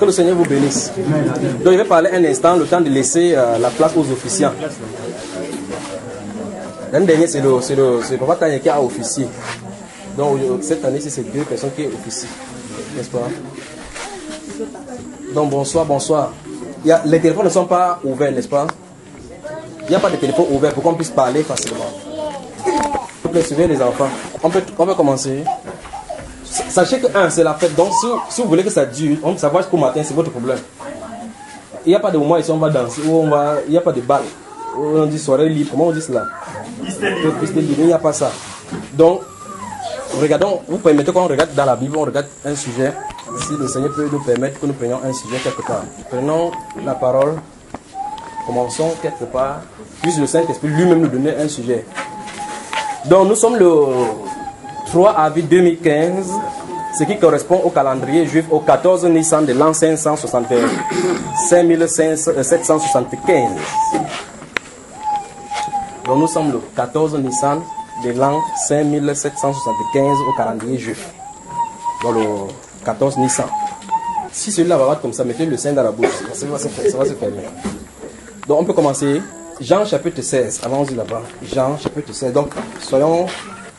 Que le Seigneur vous bénisse. Donc je vais parler un instant, le temps de laisser la place aux officiants. L'année dernière, c'est Papa Tanya qui a officié. Donc cette année, c'est deux personnes qui officient. N'est-ce pas? Donc bonsoir, bonsoir. Les téléphones ne sont pas ouverts, n'est-ce pas? Il n'y a pas de téléphone ouvert pour qu'on puisse parler facilement. S'il vous plaît, suivez les enfants. On peut commencer. Sachez que c'est la fête. Donc si vous voulez que ça dure, ça va jusqu'au matin, c'est votre problème. Il n'y a pas de moment ici où on va danser, il n'y a pas de bal. On dit soirée libre, comment on dit cela? Il n'y a pas ça. Donc, regardons, vous permettez qu'on regarde dans la Bible, on regarde un sujet. Si le Seigneur peut nous permettre que nous prenions un sujet quelque part. Prenons la parole. Commençons quelque part. Puisse le Saint-Esprit lui-même nous donner un sujet. Donc nous sommes le 3 avril 2015, ce qui correspond au calendrier juif au 14 Nissan de l'an 561, 5775. Donc nous sommes le 14 Nissan de l'an 5775 au calendrier juif. Donc le 14 Nissan. Si celui-là va être comme ça, mettez le sein dans la bouche, ça va se fermer. Donc on peut commencer. Jean chapitre 16, allons-y là-bas. Jean chapitre 16, donc soyons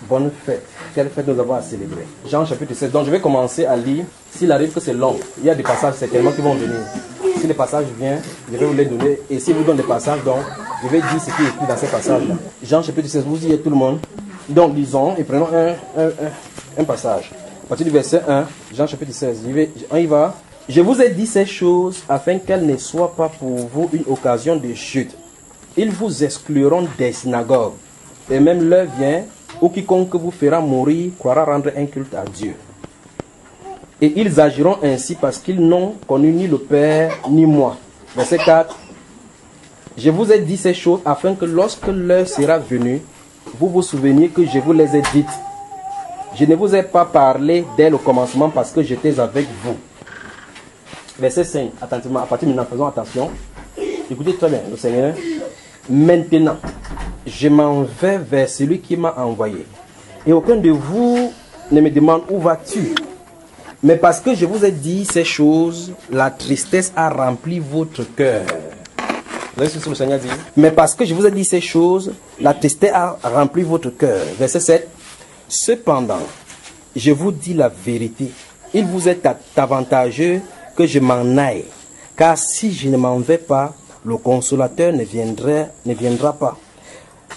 bonne fête. Quelle fête nous avons à célébrer? Jean chapitre 16, donc je vais commencer à lire. S'il arrive que c'est long, il y a des passages certainement qui vont venir. Si les passages viennent, je vais vous les donner. Et si vous donnez des passages, donc je vais dire ce qui est écrit dans ces passages-là. Jean chapitre 16, vous y êtes tout le monde. Donc lisons et prenons un passage. À partir du verset 1, Jean chapitre 16, on y va. Je vous ai dit ces choses afin qu'elles ne soient pas pour vous une occasion de chute. Ils vous excluront des synagogues. Et même l'heure vient où quiconque vous fera mourir croira rendre un culte à Dieu. Et ils agiront ainsi parce qu'ils n'ont connu ni le Père ni moi. Verset 4. Je vous ai dit ces choses afin que lorsque l'heure sera venue, vous vous souveniez que je vous les ai dites. Je ne vous ai pas parlé dès le commencement parce que j'étais avec vous. Verset 5, attentivement, à partir de maintenant, faisons attention. Écoutez très bien, le Seigneur. Maintenant, je m'en vais vers celui qui m'a envoyé. Et aucun de vous ne me demande où vas-tu. Mais parce que je vous ai dit ces choses, la tristesse a rempli votre cœur. Vous voyez ce que le Seigneur dit? Mais parce que je vous ai dit ces choses, la tristesse a rempli votre cœur. Verset 7. Cependant, je vous dis la vérité. Il vous est avantageux que je m'en aille. Car si je ne m'en vais pas, le consolateur ne viendra pas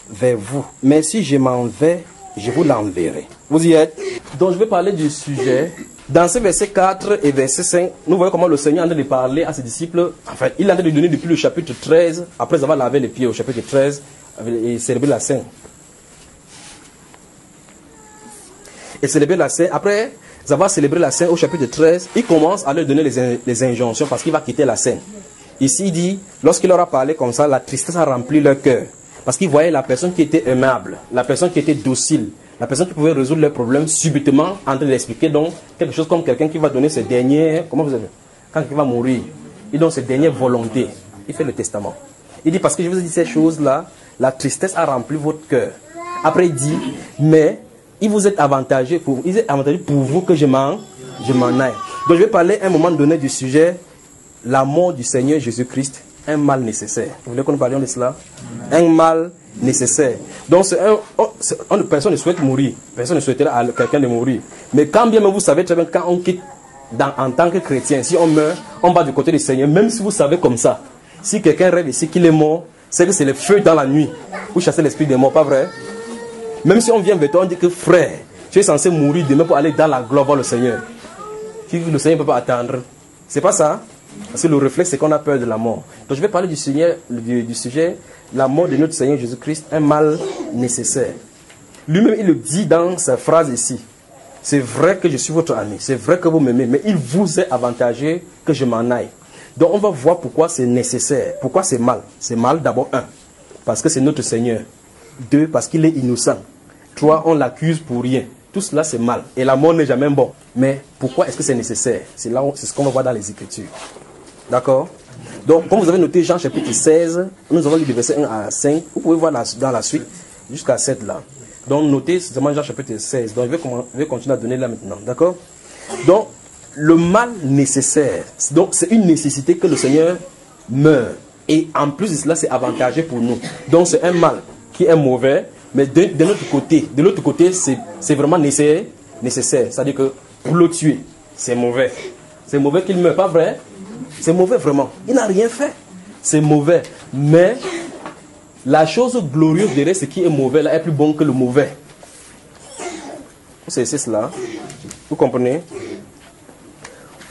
vers vous. Mais si je m'en vais, je vous l'enverrai. Vous y êtes? Donc je vais parler du sujet. Dans ce verset 4 et verset 5, nous voyons comment le Seigneur est en train de parler à ses disciples. Enfin, il est en train de donner depuis le chapitre 13, après avoir lavé les pieds au chapitre 13 et célébrer la Sainte. Et célébrer la Sainte, après avoir célébré la Sainte au chapitre 13, il commence à leur donner les injonctions parce qu'il va quitter la Sainte. Ici, il dit, lorsqu'il leur a parlé comme ça, la tristesse a rempli leur cœur. Parce qu'ils voyaient la personne qui était aimable, la personne qui était docile, la personne qui pouvait résoudre leurs problèmes subitement en train d'expliquer donc quelque chose comme quelqu'un qui va donner ses dernières, comment vous avez, quand il va mourir, il donne ses dernières volontés. Il fait le testament. Il dit, parce que je vous ai dit ces choses-là, la tristesse a rempli votre cœur. Après, il dit, mais il vous est avantageux pour vous que je m'en aille. Donc je vais parler à un moment donné du sujet, la mort du Seigneur Jésus-Christ, un mal nécessaire. Vous voulez que nous parlions de cela? Un mal nécessaire. Donc personne ne souhaite mourir. Personne ne souhaiterait à quelqu'un de mourir. Mais quand bien même vous savez très bien, quand on quitte en tant que chrétien, si on meurt, on va du côté du Seigneur. Même si vous savez comme ça, si quelqu'un rêve ici qu'il est mort, c'est que c'est le feu dans la nuit. Vous chassez l'esprit des morts, pas vrai? Même si on vient vers toi, on dit que frère, tu es censé mourir demain pour aller dans la gloire voir le Seigneur. Si le Seigneur ne peut pas attendre. C'est pas ça? Parce que le réflexe, c'est qu'on a peur de la mort. Donc je vais parler du sujet, la mort de notre Seigneur Jésus-Christ, un mal nécessaire. Lui-même, il le dit dans sa phrase ici. C'est vrai que je suis votre ami, c'est vrai que vous m'aimez, mais il vous est avantageux que je m'en aille. Donc on va voir pourquoi c'est nécessaire, pourquoi c'est mal. C'est mal d'abord, 1, parce que c'est notre Seigneur. 2, parce qu'il est innocent. 3, on l'accuse pour rien. Tout cela c'est mal. Et la mort n'est jamais bon. Mais pourquoi est-ce que c'est nécessaire? C'est ce qu'on va voir dans les Écritures. D'accord? Donc, comme vous avez noté Jean chapitre 16, nous avons lu du verset 1 à 5. Vous pouvez voir dans la suite, jusqu'à 7 là. Donc, notez seulement Jean chapitre 16. Donc, je vais continuer à donner là maintenant. D'accord? Donc, le mal nécessaire. Donc, c'est une nécessité que le Seigneur meurt. Et en plus de cela, c'est avantageux pour nous. Donc, c'est un mal qui est mauvais, mais de l'autre côté, c'est vraiment nécessaire. C'est-à-dire que pour le tuer, c'est mauvais. C'est mauvais qu'il meure, pas vrai? C'est mauvais vraiment. Il n'a rien fait. C'est mauvais. Mais la chose glorieuse derrière ce qui est mauvais là est plus bon que le mauvais. C'est cela. Vous comprenez?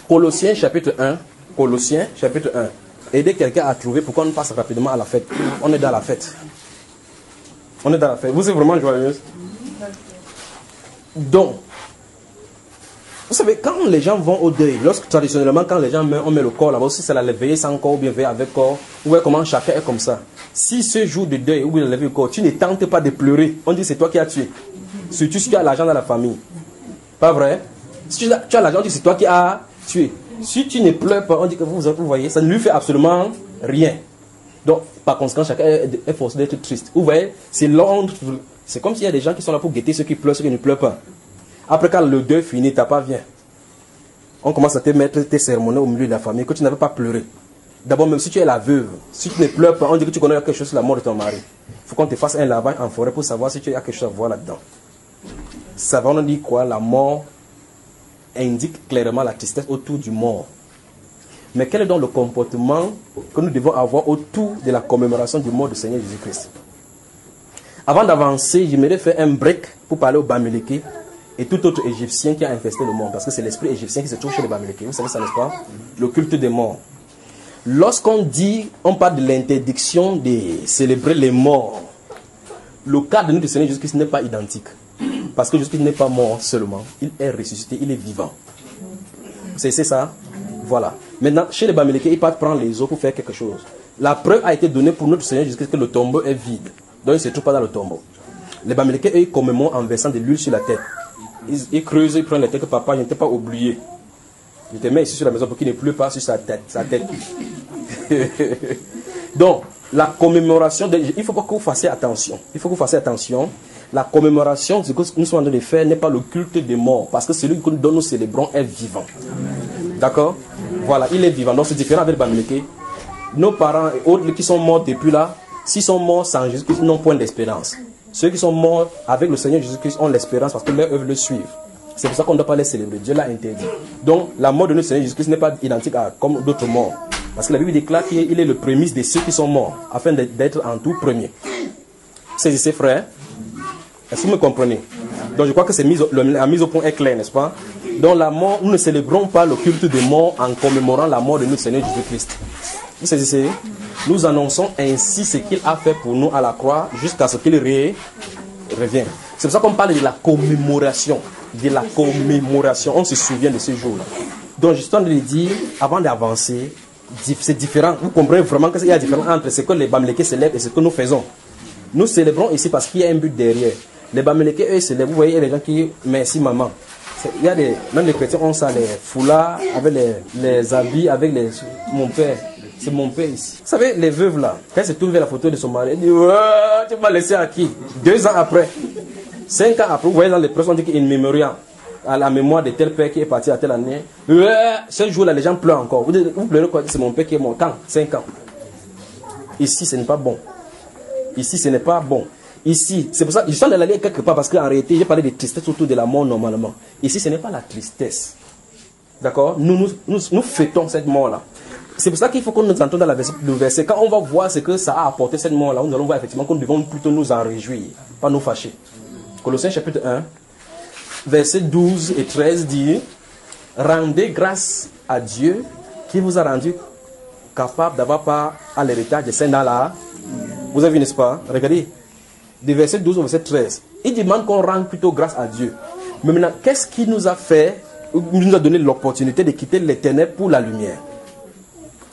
Colossiens chapitre 1. Colossiens chapitre 1. Aidez quelqu'un à trouver pourquoi on passe rapidement à la fête. On est dans la fête. On est dans la fête. Vous êtes vraiment joyeuse? Donc, vous savez, quand les gens vont au deuil, lorsque traditionnellement, quand les gens meurent, on met le corps là-bas, si c'est la veillée sans corps ou bien veillée avec corps, ou bien comment chacun est comme ça. Si ce jour de deuil, ou bien lever le corps, tu ne tentes pas de pleurer, on dit c'est toi qui as tué. Surtout si tu as l'argent dans la famille. Pas vrai? Si tu as l'argent, on dit c'est toi qui as tué. Si tu ne pleures pas, on dit que vous voyez, ça ne lui fait absolument rien. Donc, par conséquent, chacun est forcé d'être triste. Vous voyez, c'est l'ordre. C'est comme s'il y a des gens qui sont là pour guetter ceux qui pleurent, ceux qui ne pleurent pas. Après, quand le deuil finit, t'as pas bien. On commence à te mettre tes sermonnets au milieu de la famille, que tu n'avais pas pleuré. D'abord, même si tu es la veuve, si tu ne pleures pas, on dit que tu connais quelque chose sur la mort de ton mari. Il faut qu'on te fasse un lavage en forêt pour savoir si tu as quelque chose à voir là-dedans. Ça va, on dit quoi? La mort indique clairement la tristesse autour du mort. Mais quel est donc le comportement que nous devons avoir autour de la commémoration du mort du Seigneur Jésus-Christ? Avant d'avancer, j'aimerais faire un break pour parler aux Bamileke et tout autre Égyptien qui a infesté le monde. Parce que c'est l'esprit égyptien qui se trouve chez les Bamileke. Vous savez ça, n'est-ce pas? Le culte des morts. Lorsqu'on dit, on parle de l'interdiction de célébrer les morts, le cas de notre Seigneur Jésus-Christ n'est pas identique. Parce que Jésus-Christ n'est pas mort seulement. Il est ressuscité, il est vivant. C'est ça? Voilà. Maintenant, chez les Bamileke, ils partent prendre les os pour faire quelque chose. La preuve a été donnée pour notre Seigneur Jésus-Christ que le tombeau est vide. Donc, il ne se trouve pas dans le tombeau. Les Bamileke, eux, ils commémorent en versant de l'huile sur la tête. Ils creusent, ils prennent la tête que papa, je n'étais pas oublié. Je te mets ici sur la maison pour qu'il ne pleut pas sur sa tête. Donc, la commémoration, il faut pas que vous fassiez attention. Il faut que vous fassiez attention. La commémoration, ce que nous sommes en train de faire, n'est pas le culte des morts. Parce que celui dont nous célébrons est vivant. D'accord? Voilà, il est vivant. Donc, c'est différent avec les Bamileke. Nos parents et autres qui sont morts depuis là, s'ils sont morts sans Jésus-Christ, ils n'ont point d'espérance. Ceux qui sont morts avec le Seigneur Jésus-Christ ont l'espérance parce que leurs œuvres le suivent. C'est pour ça qu'on ne doit pas les célébrer. Dieu l'a interdit. Donc, la mort de notre Seigneur Jésus-Christ n'est pas identique à comme d'autres morts. Parce que la Bible déclare qu'il est le prémisse de ceux qui sont morts, afin d'être en tout premier. Saisissez, frères. Est-ce que vous me comprenez? Donc, je crois que la mise au point est claire, n'est-ce pas? Donc, la mort, nous ne célébrons pas le culte des morts en commémorant la mort de notre Seigneur Jésus-Christ. Vous saisissez? Nous annonçons ainsi ce qu'il a fait pour nous à la croix jusqu'à ce qu'il revient. C'est pour ça qu'on parle de la commémoration. De la commémoration. On se souvient de ce jour-là. Donc, je suis en train de dire, avant d'avancer, c'est différent. Vous comprenez vraiment qu'il y a une différence entre ce que les Bamileke célèbrent et ce que nous faisons. Nous célébrons ici parce qu'il y a un but derrière. Les Bamileke, eux, célèbrent. Vous voyez, il y a des gens qui merci maman. Il y a même les chrétiens ont ça, les foulards, avec les habits, avec mon père. C'est mon père ici. Vous savez, les veuves là, quand elles se tournent vers la photo de son mari, elles disent tu vas laisser à qui? 2 ans après, 5 ans après, vous voyez dans les presses, on dit qu'il y a une mémorial à la mémoire de tel père qui est parti à telle année. Ce jour-là, les gens pleurent encore. Vous pleurez quoi? C'est mon père qui est mort. Quand? 5 ans. Ici, ce n'est pas bon. Ici, ce n'est pas bon. Ici, c'est pour ça que je suis allé aller quelque part parce qu'en réalité, j'ai parlé de tristesse autour de la mort normalement. Ici, ce n'est pas la tristesse. D'accord? Nous fêtons cette mort-là. C'est pour ça qu'il faut qu'on nous entende dans le verset. Quand on va voir ce que ça a apporté cette mort-là, nous allons voir effectivement qu'on devons plutôt nous en réjouir, pas nous fâcher. Colossiens chapitre 1, versets 12 et 13 dit: rendez grâce à Dieu qui vous a rendu capable d'avoir part à l'héritage des saints dans la... Vous avez vu, n'est-ce pas? Regardez, du verset 12 au verset 13. Il demande qu'on rende plutôt grâce à Dieu. Mais maintenant, qu'est-ce qui nous a fait, nous a donné l'opportunité de quitter les ténèbres pour la lumière?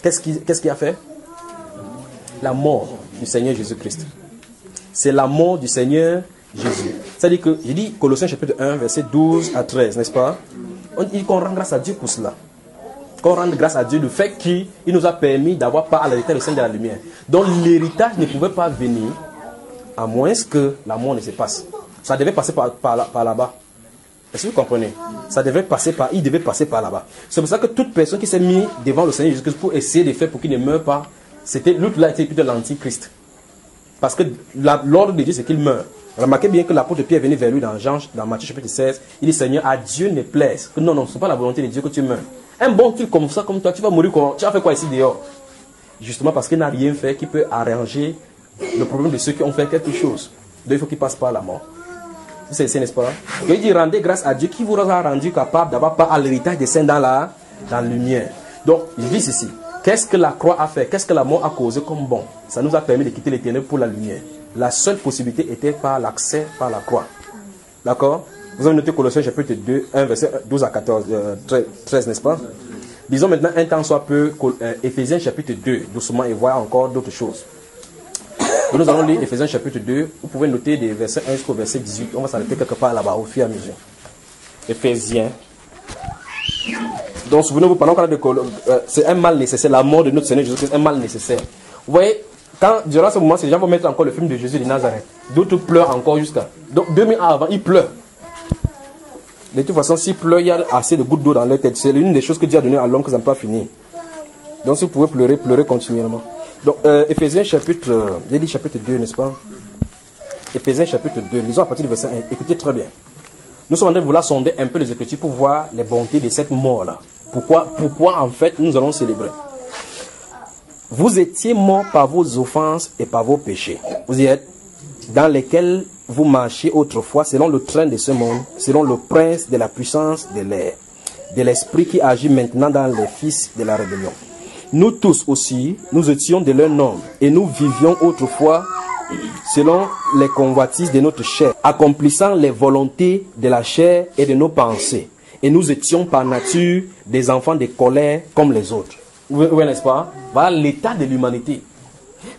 Qu'est-ce qui a fait? La mort du Seigneur Jésus-Christ. C'est la mort du Seigneur Jésus. C'est-à-dire que, j'ai dit Colossiens chapitre 1, verset 12 à 13, n'est-ce pas? On dit qu'on rend grâce à Dieu pour cela. Qu'on rende grâce à Dieu du fait qu'il nous a permis d'avoir part à l'héritage du Seigneur de la lumière. Donc l'héritage ne pouvait pas venir à moins que la mort ne se passe. Ça devait passer par là-bas. Est-ce que vous comprenez? Ça devait passer par, il devait passer par là-bas. C'est pour ça que toute personne qui s'est mise devant le Seigneur Jésus-Christ pour essayer de faire pour qu'il ne meure pas, c'était l'autre là était plutôt l'antichrist. Parce que l'ordre de Dieu c'est qu'il meure. Remarquez bien que l'apôtre Pierre est venu vers lui dans Matthieu chapitre 16. Il dit Seigneur, à Dieu ne plaise. Que non, ce n'est pas la volonté de Dieu que tu meurs. Un bon truc comme ça, comme toi, tu vas mourir comment? Tu as fait quoi ici dehors? Justement parce qu'il n'a rien fait qui peut arranger le problème de ceux qui ont fait quelque chose. Donc il faut qu'il passe par la mort. C'est n'est-ce pas? Donc il dit rendez grâce à Dieu qui vous a rendu capable d'avoir part à l'héritage des saints dans la lumière. Donc il dit ceci. Qu'est-ce que la croix a fait? Qu'est-ce que la mort a causé comme bon? Ça nous a permis de quitter les ténèbres pour la lumière. La seule possibilité était par l'accès par la croix. D'accord? Vous avez noté Colossiens chapitre 2, 1, verset 12 à 14, 13, n'est-ce pas? Disons maintenant un temps soit peu, Éphésiens chapitre 2, doucement, et voir encore d'autres choses. Donc, nous allons lire Éphésiens chapitre 2. Vous pouvez noter des versets 1 jusqu'au verset 18. On va s'arrêter quelque part là-bas au fur et à mesure. Éphésiens. Donc, souvenez-vous, pendant qu'on a de c'est un mal nécessaire. La mort de notre Seigneur Jésus-Christ est un mal nécessaire. Vous voyez, quand, durant ce moment, ces gens vont mettre encore le film de Jésus de Nazareth. D'autres pleurent encore jusqu'à. Donc, 2000 ans avant, ils pleurent. De toute façon, s'ils pleurent, il y a assez de gouttes d'eau dans leur tête. C'est l'une des choses que Dieu a donné à l'homme que ça n'a pas fini. Donc, si vous pouvez pleurer, pleurez continuellement. Donc, Éphésiens chapitre, j'ai dit chapitre 2, n'est-ce pas? Éphésiens chapitre 2, lisons à partir du verset 1. Écoutez très bien. Nous sommes en train de vouloir sonder un peu les Écritures pour voir les bontés de cette mort-là. Pourquoi en fait nous allons célébrer? Vous étiez morts par vos offenses et par vos péchés. Vous y êtes, dans lesquels vous marchiez autrefois selon le train de ce monde, selon le prince de la puissance de l'air, de l'esprit qui agit maintenant dans les fils de la rébellion. Nous tous aussi, nous étions de leur nombre et nous vivions autrefois selon les convoitises de notre chair, accomplissant les volontés de la chair et de nos pensées. Et nous étions par nature des enfants de colère comme les autres. Oui, n'est-ce pas? Voilà l'état de l'humanité.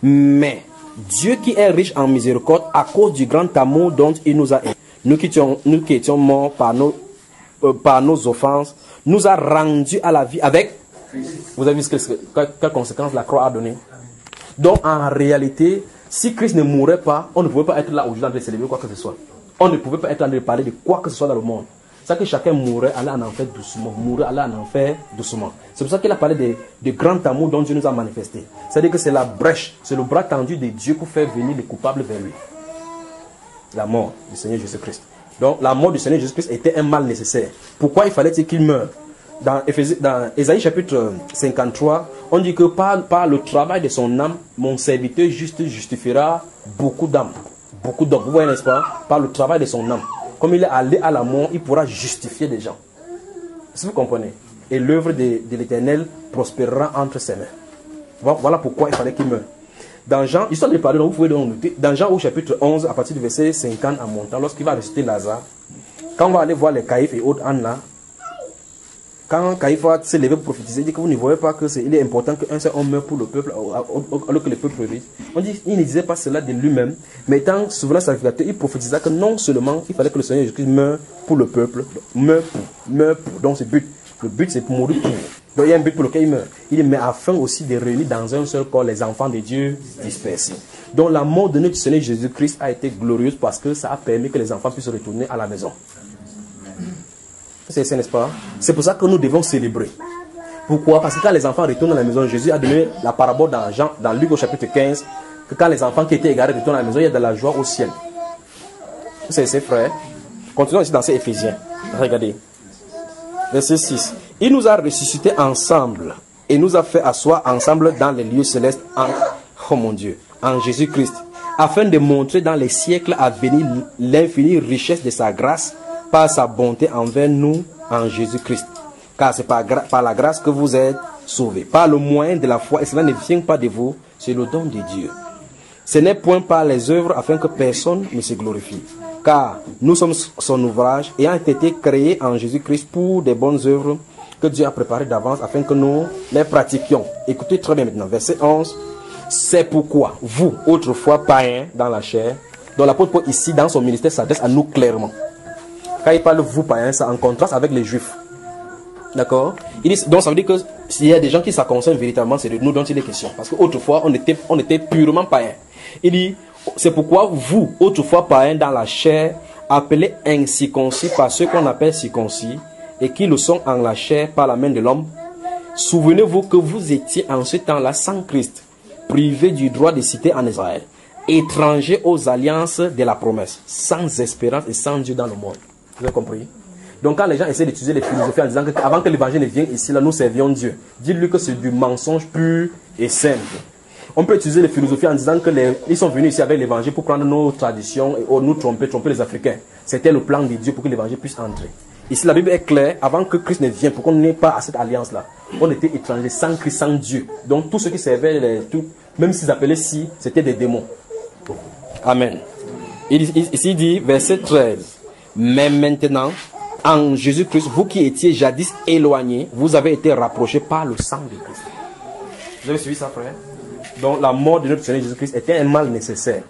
Mais Dieu qui est riche en miséricorde à cause du grand amour dont il nous a aimés, nous qui étions morts par nos offenses, nous a rendus à la vie avec... Vous avez vu quelles conséquences la croix a donné? Donc en réalité, si Christ ne mourait pas, on ne pouvait pas être là aujourd'hui en train de célébrer quoi que ce soit. On ne pouvait pas être en train de parler de quoi que ce soit dans le monde. C'est que chacun mourrait, allait en enfer doucement. Mourait, allait en enfer doucement. C'est pour ça qu'il a parlé de grand amour dont Dieu nous a manifesté. C'est-à-dire que c'est la brèche, c'est le bras tendu de Dieu pour faire venir les coupables vers lui. La mort du Seigneur Jésus-Christ. Donc la mort du Seigneur Jésus-Christ était un mal nécessaire. Pourquoi il fallait-il qu'il meure? Dans Ésaïe chapitre 53, on dit que par le travail de son âme, mon serviteur juste justifiera beaucoup d'âmes. Beaucoup d'hommes. Vous voyez, n'est-ce pas? Par le travail de son âme. Comme il est allé à la mort, il pourra justifier des gens. Si vous comprenez. Et l'œuvre de l'Éternel prospérera entre ses mains. Voilà pourquoi il fallait qu'il meure. Dans Jean, histoire de parler, donc vous pouvez donc noter, dans Jean au chapitre 11, à partir du verset 50 en montant, lorsqu'il va ressusciter Lazare, quand on va aller voir les Caïphes et autres Anne là, quand Caïphe va se lever pour prophétiser, il dit que vous ne voyez pas qu'il est important qu'un seul homme meure pour le peuple, alors que le peuple périsse. On dit il ne disait pas cela de lui-même, mais étant souverain sacrificateur, il prophétisa que non seulement il fallait que le Seigneur Jésus-Christ meure pour le peuple, meure pour. Donc c'est but. Le but c'est pour mourir pour. Donc il y a un but pour lequel il meurt. Il dit mais afin aussi de réunir dans un seul corps les enfants de Dieu dispersés. Donc la mort de notre Seigneur Jésus-Christ a été glorieuse parce que ça a permis que les enfants puissent retourner à la maison. C'est n'est-ce pas? C'est pour ça que nous devons célébrer. Pourquoi? Parce que quand les enfants retournent à la maison, Jésus a donné la parabole dans Luc au chapitre 15, que quand les enfants qui étaient égarés retournent à la maison, il y a de la joie au ciel. C'est frère. Continuons ici dans ces Éphésiens. Regardez. Verset 6. Il nous a ressuscités ensemble et nous a fait asseoir ensemble dans les lieux célestes oh mon Dieu, en Jésus-Christ, afin de montrer dans les siècles à venir l'infinie richesse de sa grâce par sa bonté envers nous en Jésus-Christ. Car c'est par la grâce que vous êtes sauvés, par le moyen de la foi, et cela ne vient pas de vous, c'est le don de Dieu. Ce n'est point par les œuvres afin que personne ne se glorifie. Car nous sommes son ouvrage, ayant été créés en Jésus-Christ pour des bonnes œuvres que Dieu a préparées d'avance afin que nous les pratiquions. Écoutez très bien maintenant, verset 11. C'est pourquoi vous, autrefois païens dans la chair, dont l'apôtre Paul ici dans son ministère s'adresse à nous clairement. Quand il parle vous païens, c'est en contraste avec les juifs. D'accord? Donc ça veut dire que s'il y a des gens qui ça concerne véritablement, c'est de nous dont il est question. Parce qu'autrefois, on était purement païens. Il dit, c'est pourquoi vous, autrefois païens dans la chair, appelés incirconcis par ceux qu'on appelle circoncis, et qui le sont en la chair par la main de l'homme. Souvenez-vous que vous étiez en ce temps-là sans Christ, privés du droit de cité en Israël, étrangers aux alliances de la promesse, sans espérance et sans Dieu dans le monde. Vous avez compris? Donc quand les gens essaient d'utiliser les philosophies en disant qu'avant que l'évangile ne vienne ici, là, nous servions Dieu, dites-lui que c'est du mensonge pur et simple. On peut utiliser les philosophies en disant qu'ils sont venus ici avec l'évangile pour prendre nos traditions et nous tromper les Africains. C'était le plan de Dieu pour que l'évangile puisse entrer. Ici, la Bible est claire, avant que Christ ne vienne, pour qu'on n'ait pas à cette alliance-là, on était étrangers, sans Christ, sans Dieu. Donc, tous ceux qui servaient, même s'ils appelaient si, c'était des démons. Amen. Ici, il dit, verset 13, mais maintenant, en Jésus-Christ, vous qui étiez jadis éloignés, vous avez été rapprochés par le sang de Christ. Vous avez suivi ça, frère? Donc, la mort de notre Seigneur Jésus-Christ était un mal nécessaire.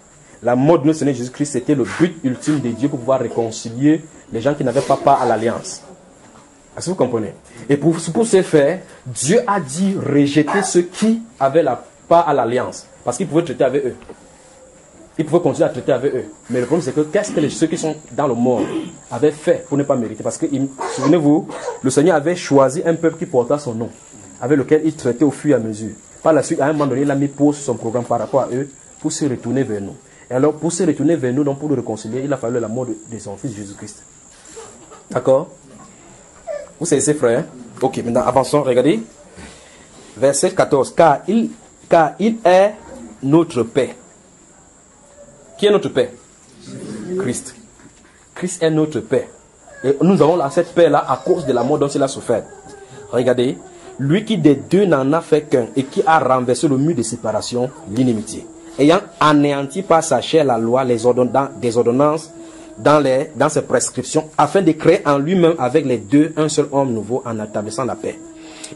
La mort de notre Seigneur Jésus-Christ, c'était le but ultime de Dieu pour pouvoir réconcilier les gens qui n'avaient pas part à l'alliance. Est-ce que vous comprenez? Et pour ce faire, Dieu a dit rejeter ceux qui avaient la part à l'alliance. Parce qu'il pouvait traiter avec eux. Il pouvait continuer à traiter avec eux. Mais le problème, c'est que qu'est-ce que ceux qui sont dans le monde avaient fait pour ne pas mériter? Parce que, souvenez-vous, le Seigneur avait choisi un peuple qui portait son nom, avec lequel il traitait au fur et à mesure. Par la suite, à un moment donné, il a mis pause sur son programme par rapport à eux pour se retourner vers nous. Et alors, pour se retourner vers nous, donc pour le réconcilier, il a fallu la mort de son fils Jésus-Christ. D'accord? Vous savez, frères? Ok, maintenant avançons, regardez. Verset 14. Car il est notre paix. Qui est notre paix? Christ. Christ est notre paix. Et nous avons cette paix-là à cause de la mort dont il a souffert. Regardez. Lui qui des deux n'en a fait qu'un et qui a renversé le mur de séparation, l'inimitié. Ayant anéanti par sa chair la loi, des ordonnances dans ses prescriptions, afin de créer en lui-même avec les deux un seul homme nouveau en établissant la paix.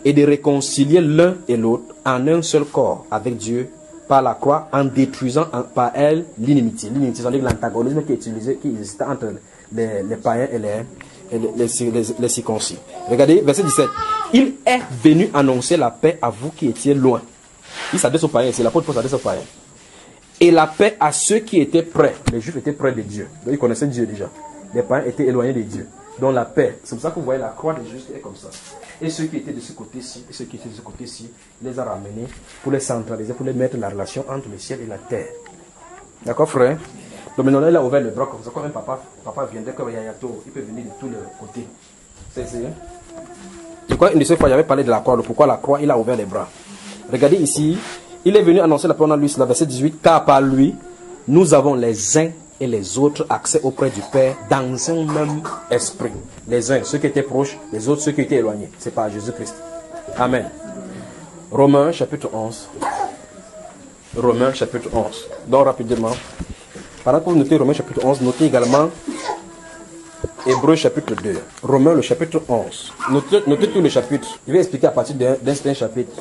Et de réconcilier l'un et l'autre en un seul corps avec Dieu par la croix, en détruisant par elle l'inimitié. L'inimitié, c'est-à-dire l'antagonisme qui existait entre les païens et les circoncis. Regardez, verset 17. Il est venu annoncer la paix à vous qui étiez loin. Il s'adresse aux païens, c'est l'apôtre Paul s'adresse aux païens. Et la paix à ceux qui étaient près. Les Juifs étaient près de Dieu. Donc ils connaissaient Dieu déjà. Les païens étaient éloignés de Dieu. Donc la paix. C'est pour ça que vous voyez la croix de Jésus est comme ça. Et ceux qui étaient de ce côté-ci, et ceux qui étaient de ce côté-ci, il les a ramenés pour les centraliser, pour les mettre la relation entre le ciel et la terre. D'accord, frère? Donc maintenant, il a ouvert le bras comme ça. Quand un papa viendrait comme Yayato, il peut venir de tous les côtés. C'est je crois une de ces fois, j'avais parlé de la croix. Pourquoi la croix, il a ouvert les bras. Regardez ici. Il est venu annoncer la paix en lui, c'est la verset 18. Car par lui, nous avons les uns et les autres accès auprès du Père dans un même esprit. Les uns, ceux qui étaient proches, les autres, ceux qui étaient éloignés. C'est par Jésus-Christ. Amen. Romains chapitre 11. Romains chapitre 11. Donc rapidement. Pendant que vous notez Romains chapitre 11, notez également Hébreux chapitre 2. Romains le chapitre 11. Notez tout le chapitre. Je vais expliquer à partir d'un chapitre.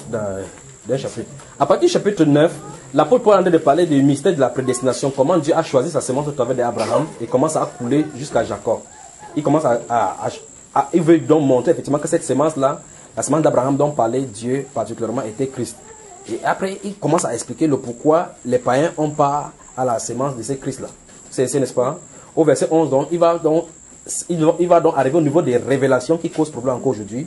À partir du chapitre 9, l'apôtre Paul est en train de parler du mystère de la prédestination, comment Dieu a choisi sa semence au travers d'Abraham et comment ça a coulé jusqu'à Jacob. Il commence il veut donc montrer effectivement que cette semence-là, la semence d'Abraham dont parlait Dieu particulièrement, était Christ. Et après, il commence à expliquer le pourquoi les païens ont pas à la semence de ce Christ-là. C'est n'est-ce pas? Au verset 11, donc, il va donc arriver au niveau des révélations qui causent problème encore aujourd'hui,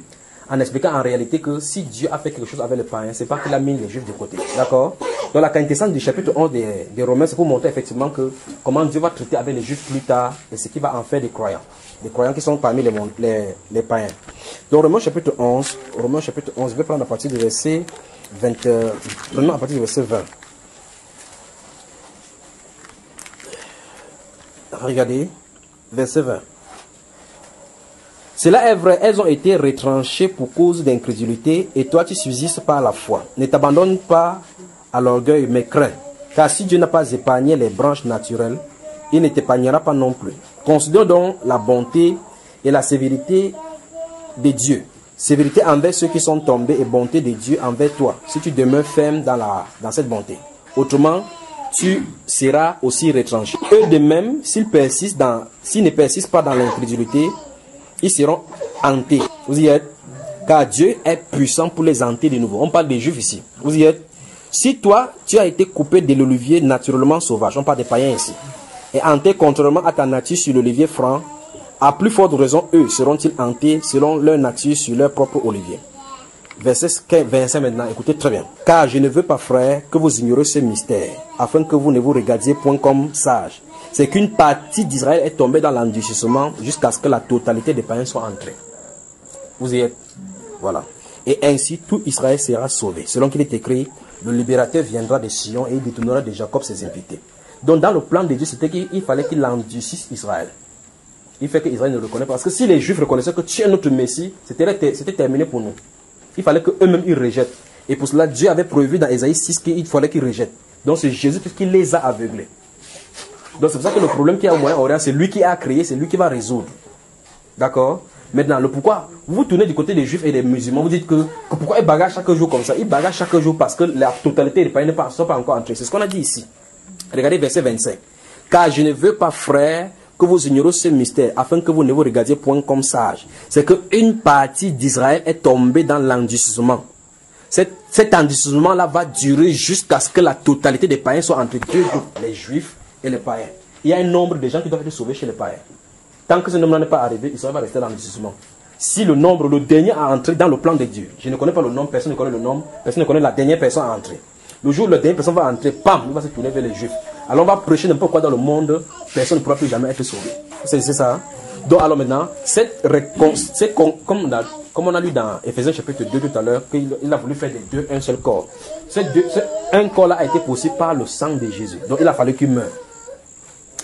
en expliquant en réalité que si Dieu a fait quelque chose avec les païens, c'est pas qu'il a mis les Juifs de côté. D'accord? Donc la quintessence du chapitre 11 des Romains, c'est pour montrer effectivement que comment Dieu va traiter avec les Juifs plus tard et ce qui va en faire des croyants. Des croyants qui sont parmi les païens. Donc Romains chapitre 11, je vais prendre à partir du verset 20, prenons à partir du verset 20. Regardez, verset 20. Cela est vrai, elles ont été retranchées pour cause d'incrédulité, et toi tu subsistes par la foi. Ne t'abandonne pas à l'orgueil, mais crains. Car si Dieu n'a pas épargné les branches naturelles, il ne t'épargnera pas non plus. Considère donc la bonté et la sévérité de Dieu. Sévérité envers ceux qui sont tombés et bonté de Dieu envers toi, si tu demeures ferme dans cette bonté. Autrement, tu seras aussi retranché. Eux de même, s'ils ne persistent pas dans l'incrédulité, ils seront hantés. Vous y êtes? Car Dieu est puissant pour les hanter de nouveau. On parle des Juifs ici. Vous y êtes? Si toi, tu as été coupé de l'olivier naturellement sauvage, on parle des païens ici. est hanté contrairement à ta nature sur l'olivier franc, à plus forte raison, eux seront-ils hantés selon leur nature sur leur propre olivier. Verset 25 maintenant, écoutez très bien. Car je ne veux pas, frères, que vous ignorez ce mystère, afin que vous ne vous regardiez point comme sages. C'est qu'une partie d'Israël est tombée dans l'endurcissement jusqu'à ce que la totalité des païens soit entrée. Vous y êtes. Voilà. Et ainsi, tout Israël sera sauvé. Selon qu'il est écrit, le libérateur viendra de Sion et il détournera de Jacob ses invités. Donc dans le plan de Dieu, c'était qu'il fallait qu'il endurcisse Israël. Il fait que Israël ne le reconnaît pas. Parce que si les Juifs reconnaissaient que tu es notre Messie, c'était terminé pour nous. Il fallait qu'eux-mêmes ils rejettent. Et pour cela, Dieu avait prévu dans Ésaïe 6 qu'il fallait qu'ils rejettent. Donc c'est Jésus qui les a aveuglés. Donc c'est pour ça que le problème qu'il y a au Moyen-Orient, c'est lui qui a créé, c'est lui qui va résoudre. D'accord? Maintenant, le pourquoi, vous tournez du côté des Juifs et des musulmans, vous dites que pourquoi ils bagarrent chaque jour comme ça? Ils bagarrent chaque jour parce que la totalité des païens ne sont pas encore entrés. C'est ce qu'on a dit ici. Regardez verset 25. Car je ne veux pas, frères, que vous ignorez ce mystère, afin que vous ne vous regardiez point comme sages. C'est qu'une partie d'Israël est tombée dans l'endurcissement. Cet endurcissement-là va durer jusqu'à ce que la totalité des païens soit entre deux groupes, les Juifs et les païens. Il y a un nombre de gens qui doivent être sauvés chez les païens. Tant que ce nombre n'est pas arrivé, Israël va rester dans l'endurcissement. Si le nombre, le dernier a entré dans le plan de Dieu, je ne connais pas le nombre, personne ne connaît le nombre, personne ne connaît la dernière personne à entrer. Le jour où la dernière personne va entrer, pam, il va se tourner vers les Juifs. Alors on va prêcher n'importe quoi dans le monde, personne ne pourra plus jamais être sauvé. C'est ça. Hein? Donc alors maintenant, comme on a lu dans Ephésiens chapitre 2 tout à l'heure, qu'il a voulu faire des deux un seul corps. Un corps-là a été possible par le sang de Jésus. Donc il a fallu qu'il meure.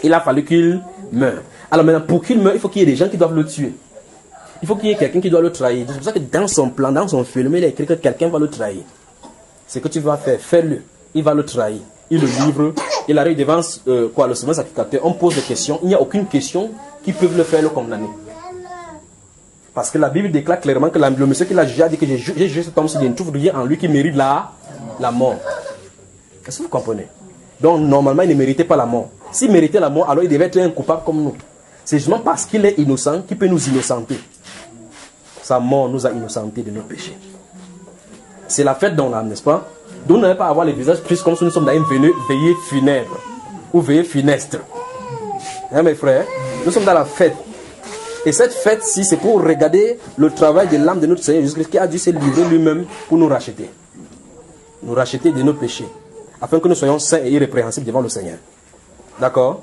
Il a fallu qu'il meure. Alors maintenant, pour qu'il meure, il faut qu'il y ait des gens qui doivent le tuer. Il faut qu'il y ait quelqu'un qui doit le trahir. C'est pour ça que dans son plan, dans son film, il a écrit que quelqu'un va le trahir. C'est que tu vas faire, fais-le. Il va le trahir. Il le livre. Il arrive devant le souverain sacrificateur. On pose des questions. Il n'y a aucune question qui peut le faire le condamner. Parce que la Bible déclare clairement que le monsieur qui l'a jugé a dit que j'ai jugé cet homme, il ne trouve rien en lui qui mérite la mort. Est-ce que vous comprenez? Donc normalement, il ne méritait pas la mort. S'il méritait la mort, alors il devait être un coupable comme nous. C'est justement parce qu'il est innocent qu'il peut nous innocenter. Sa mort nous a innocentés de nos péchés. C'est la fête dans l'âme, n'est-ce pas? Donc, on n'allait pas avoir les visages tristes comme si nous sommes dans une veillée funèbre ou veillée funeste. Hein, mes frères? Nous sommes dans la fête. Et cette fête-ci, c'est pour regarder le travail de l'âme de notre Seigneur Jésus-Christ qui a dû se livrer lui-même pour nous racheter. Nous racheter de nos péchés. Afin que nous soyons saints et irrépréhensibles devant le Seigneur. D'accord?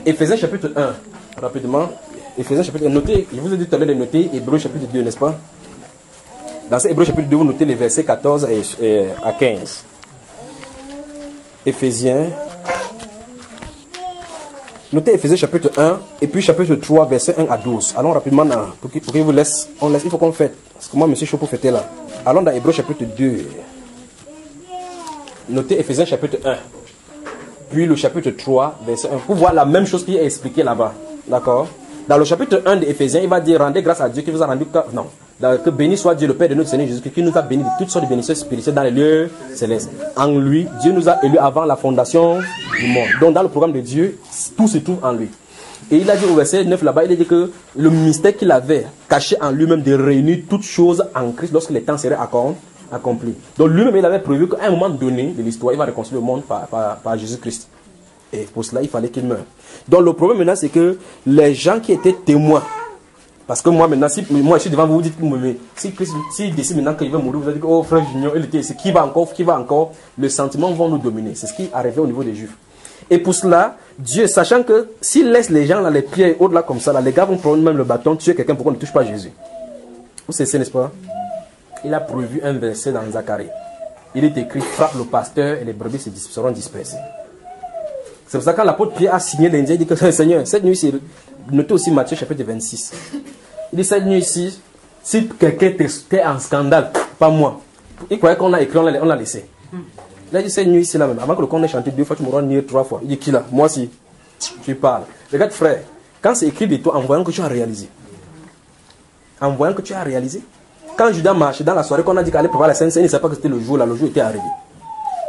Éphésiens chapitre 1. Rapidement. Éphésiens chapitre 1. Notez, je vous ai dit tout à l'heure de noter Hébreux chapitre 2, n'est-ce pas? Dans ce Hébreux chapitre 2, vous notez les versets 14 à 15. Éphésiens. Notez Éphésiens chapitre 1 et puis chapitre 3, versets 1 à 12. Allons rapidement pour qu'il vous laisse. Il faut qu'on fête. Parce que moi, monsieur chaud pour fêter là. Allons dans Hébreux chapitre 2. Notez Éphésiens chapitre 1. Puis le chapitre 3, verset 1. Pour voir la même chose qui est expliquée là-bas. D'accord? Dans le chapitre 1 d'Éphésiens, il va dire rendez grâce à Dieu qui vous a rendu. Non. Que béni soit Dieu, le Père de notre Seigneur Jésus-Christ, qui nous a bénis de toutes sortes de bénédictions spirituelles dans les lieux célestes. En lui, Dieu nous a élus avant la fondation du monde. Donc, dans le programme de Dieu, tout se trouve en lui. Et il a dit au verset 9 là-bas, il a dit que le mystère qu'il avait caché en lui-même de réunir toutes choses en Christ lorsque les temps seraient accomplis. Donc, lui-même, il avait prévu qu'à un moment donné de l'histoire, il va réconcilier le monde par Jésus-Christ. Et pour cela, il fallait qu'il meure. Donc, le problème maintenant, c'est que les gens qui étaient témoins, parce que moi maintenant, si moi je suis devant vous, vous dites que si Christ décide maintenant qu'il va mourir, vous allez dire, oh frère Junior, il était, c'est qui va encore, les sentiments vont nous dominer. C'est ce qui est arrivé au niveau des Juifs. Et pour cela, Dieu, sachant que s'il laisse les gens là, les pieds au-delà comme ça, là, les gars vont prendre même le bâton, tuer quelqu'un pour qu'on ne touche pas Jésus. Vous savez, n'est-ce pas? Il a prévu un verset dans Zacharie. Il est écrit, frappe le pasteur et les brebis seront dispersées. C'est pour ça que quand l'apôtre Pierre a signé l'Indien, il dit que Seigneur, cette nuit, c'est notez aussi Matthieu chapitre 26. Il dit cette nuit ici, si quelqu'un était en scandale, pas moi. Il croyait qu'on l'a écrit, on l'a laissé. Il a dit cette nuit ici là même, avant que le con ait chanté 2 fois, tu m'auras nié 3 fois. Il dit qui là? Moi si. Tu parles. Regarde frère, quand c'est écrit de toi en voyant que tu as réalisé. En voyant que tu as réalisé. Quand Judas marchait dans la soirée, qu'on a dit qu'il allait préparer la scène, il ne savait pas que c'était le jour là, le jour était arrivé.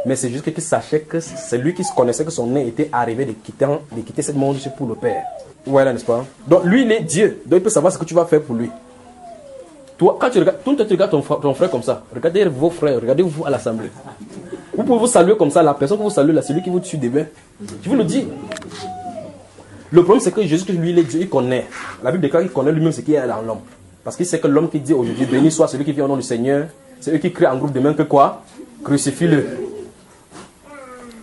Mais c'est juste qu'il sachait que c'est lui qui connaissait que son nez était arrivé de quitter ce monde pour le Père. Voilà, n'est-ce pas? Donc lui, il est Dieu. Donc il peut savoir ce que tu vas faire pour lui. Toi, quand tu regardes ton frère comme ça, regardez vos frères, regardez-vous à l'assemblée. Vous pouvez vous saluer comme ça, la personne que vous saluez là, c'est lui qui vous tue demain. Je vous le dis. Le problème, c'est que Jésus, lui, il est Dieu, il connaît. La Bible déclare qu'il connaît lui-même ce qui est dans l'homme. Parce qu'il sait que l'homme qui dit aujourd'hui, béni soit celui qui vient au nom du Seigneur, c'est eux qui crient en groupe de même que quoi? Crucifie-le.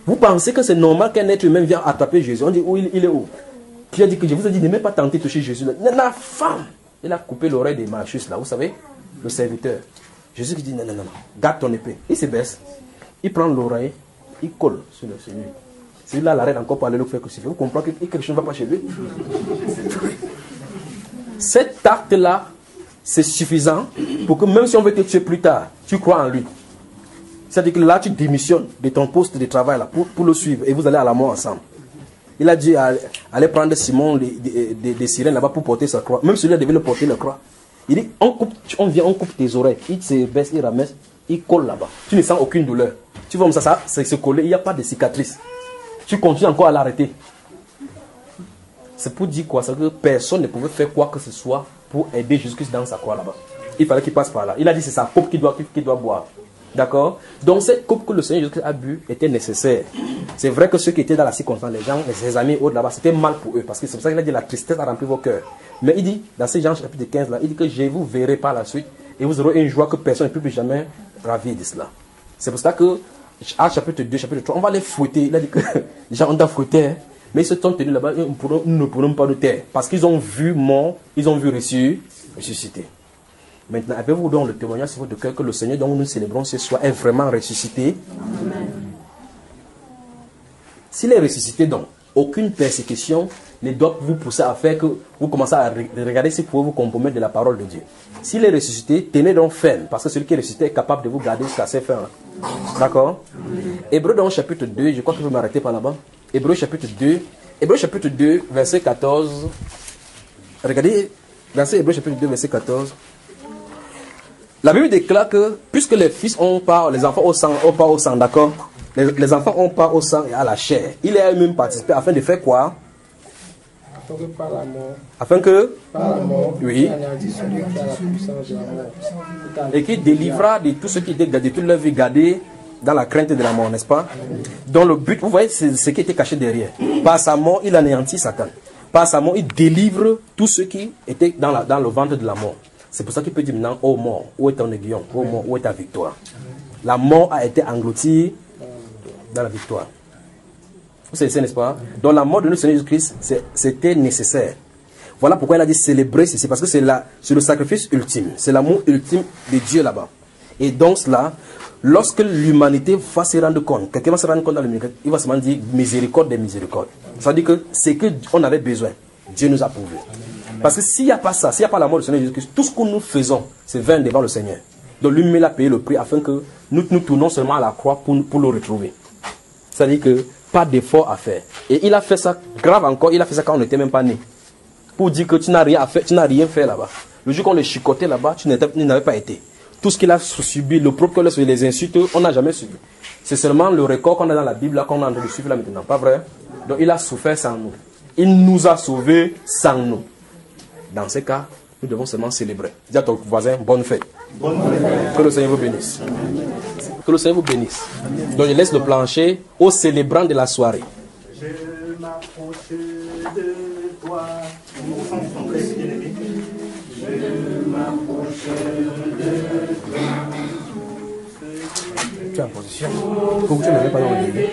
Vous pensez que c'est normal qu'un être humain vienne attraper Jésus? On dit, où il est où? Pierre dit que je vous ai dit, ne même pas tenter de toucher Jésus. La femme, il a coupé l'oreille des Malchus, là, vous savez, le serviteur. Jésus qui dit, non, garde ton épée. Il se baisse, il prend l'oreille, il colle sur le Seigneur. Celui-là l'arrête encore pour aller le faire crucifier. Vous comprenez que quelque chose ne va pas chez lui. Cet acte-là, c'est suffisant pour que même si on veut te tuer plus tard, tu crois en lui. C'est-à-dire que là, tu démissionnes de ton poste de travail là, pour le suivre et vous allez à la mort ensemble. Il a dit aller prendre Simon des sirènes là-bas pour porter sa croix. Même celui-là devait le porter la croix. Il dit, on coupe tes oreilles. Il se baisse, il ramène, il colle là-bas. Tu ne sens aucune douleur. Tu vois comme ça c'est se coller, il n'y a pas de cicatrice. Tu continues encore à l'arrêter. C'est pour dire quoi? C'est que personne ne pouvait faire quoi que ce soit pour aider Jésus-Christ dans sa croix là-bas. Il fallait qu'il passe par là. Il a dit c'est sa coupe qu'il doit boire. D'accord? Donc cette coupe que le Seigneur Jésus-Christ a bu était nécessaire. C'est vrai que ceux qui étaient dans la circonstance, les gens, ses amis autres là-bas, c'était mal pour eux. Parce que c'est pour ça qu'il a dit la tristesse a rempli vos cœurs. Mais il dit, dans ces Jean chapitre 15 là, il dit que je vous verrai par la suite et vous aurez une joie que personne ne peut plus jamais ravir de cela. C'est pour ça que à chapitre 2, chapitre 3, on va les fouetter. Il a dit que les gens ont doit fouetter, hein. Mais ils se sont tenus là-bas, nous ne pourrons pas nous taire. Parce qu'ils ont vu mort, ils ont vu ressuscité. Maintenant, avez-vous donc le témoignage sur votre cœur que le Seigneur dont nous célébrons ce soir est vraiment ressuscité? Amen. S'il est ressuscité donc, aucune persécution ne doit vous pousser à faire que vous commencez à regarder si vous pouvez vous compromettre de la parole de Dieu. S'il est ressuscité, tenez donc ferme, parce que celui qui est ressuscité est capable de vous garder jusqu'à ses fins. D'accord? Hébreux dans le chapitre 2, je crois que je vais m'arrêter par là-bas. Hébreux chapitre 2, verset 14. Regardez, verset Hébreux chapitre 2, verset 14. La Bible déclare que, puisque les fils ont part, les enfants ont part au sang, d'accord? Les enfants ont part au sang et à la chair. Il est même participé afin de faire quoi? Afin que par la mort. Afin que par la mort, oui. Et qui délivra de tout ce qui était de toute leur vie gardé dans la crainte de la mort, n'est-ce pas? Dans le but, vous voyez, c'est ce qui était caché derrière. Par sa mort, il anéantit Satan. Par sa mort, il délivre tout ce qui était dans le ventre de la mort. C'est pour ça qu'il peut dire maintenant, ô mort, où est ton aiguillon? Ô mort, où est ta victoire? La mort a été engloutie dans la victoire. Vous savez, n'est-ce pas? Donc la mort de notre Seigneur Jésus-Christ, c'était nécessaire. Voilà pourquoi il a dit célébrer ceci, parce que c'est le sacrifice ultime. C'est l'amour ultime de Dieu là-bas. Et donc cela, lorsque l'humanité va se rendre compte, quelqu'un va se rendre compte dans l'humanité, il va se dire miséricorde des miséricordes. Ça veut dire que c'est que on avait besoin. Dieu nous a prouvé. Parce que s'il n'y a pas ça, s'il n'y a pas la mort du Seigneur Jésus-Christ, tout ce que nous faisons, c'est vain devant le Seigneur. Donc lui-même a payé le prix afin que nous tournons seulement à la croix pour le retrouver. C'est-à-dire que pas d'effort à faire. Et il a fait ça, grave encore, il a fait ça quand on n'était même pas né. Pour dire que tu n'as rien à faire, tu n'as rien fait là-bas. Le jour qu'on le chicotait là-bas, tu n'avais pas été. Tout ce qu'il a subi, le propre les insultes, on n'a jamais subi. C'est seulement le record qu'on a dans la Bible, là, qu'on est en train de suivre là maintenant. Pas vrai? Donc il a souffert sans nous. Il nous a sauvés sans nous. Dans ce cas, nous devons seulement célébrer. Dis à ton voisin, bonne fête. Bonne fête. Que le Seigneur vous bénisse. Que le Seigneur vous bénisse. Donc je laisse le plancher aux célébrants de la soirée. Je m'approche de toi. Je m'approche de toi. Tu es en position. Pourquoi tu ne l'avais pas dans le début?